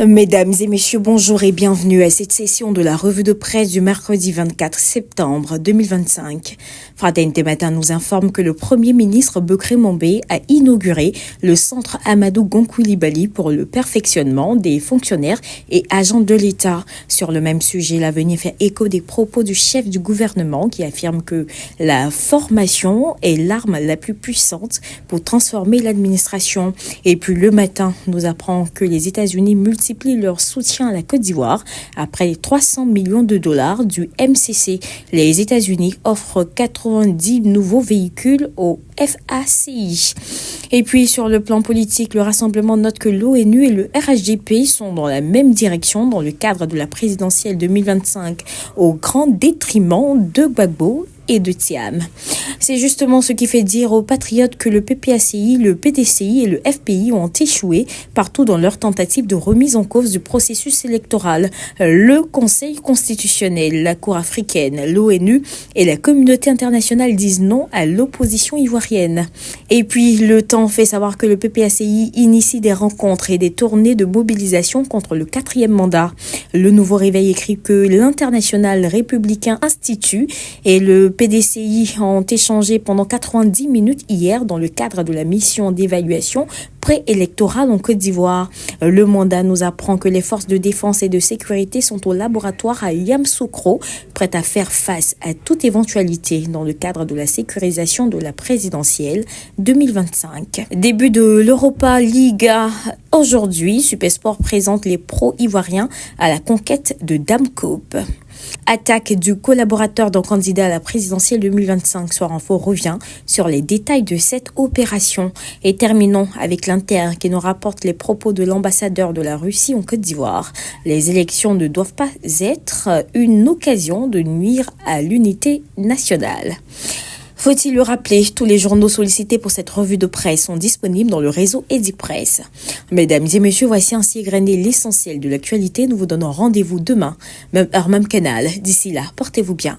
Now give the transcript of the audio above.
Mesdames et messieurs, bonjour et bienvenue à cette session de la revue de presse du mercredi 24 septembre 2025. Fraternité Matin nous informe que le Premier ministre Beukray Mombé a inauguré le centre Amadou Gon-Coulibaly pour le perfectionnement des fonctionnaires et agents de l'État. Sur le même sujet, l'avenir fait écho des propos du chef du gouvernement qui affirme que la formation est l'arme la plus puissante pour transformer l'administration. Et puis le matin nous apprend que les États-Unis multiplient leur soutien à la Côte d'Ivoire après les 300 millions de dollars du MCC. Les États-Unis offrent 90 nouveaux véhicules au FACI. Et puis sur le plan politique, le rassemblement note que l'ONU et le RHDP sont dans la même direction dans le cadre de la présidentielle 2025 au grand détriment de Gbagbo et de Thiam. C'est justement ce qui fait dire aux patriotes que le PPACI, le PDCI et le FPI ont échoué partout dans leur tentative de remise en cause du processus électoral. Le Conseil constitutionnel, la Cour africaine, l'ONU et la communauté internationale disent non à l'opposition ivoirienne. Et puis, le temps fait savoir que le PPACI initie des rencontres et des tournées de mobilisation contre le 4e mandat. Le Nouveau Réveil écrit que l'International Républicain Institut et le PDCI ont échangé pendant 90 minutes hier dans le cadre de la mission d'évaluation préélectorale en Côte d'Ivoire. Le mandat nous apprend que les forces de défense et de sécurité sont au laboratoire à Yamoussoukro, prêtes à faire face à toute éventualité dans le cadre de la sécurisation de la présidentielle 2025. Début de l'Europa League. Aujourd'hui, Supersport présente les pros ivoiriens à la conquête de Dame Coupe. Attaque du collaborateur d'un candidat à la présidentielle 2025. Soir Info revient sur les détails de cette opération. Et terminons avec l'Inter qui nous rapporte les propos de l'ambassadeur de la Russie en Côte d'Ivoire. Les élections ne doivent pas être une occasion de nuire à l'unité nationale. Faut-il le rappeler, tous les journaux sollicités pour cette revue de presse sont disponibles dans le réseau Edipresse. Mesdames et messieurs, voici ainsi égrené l'essentiel de l'actualité. Nous vous donnons rendez-vous demain, même heure, même canal. D'ici là, portez-vous bien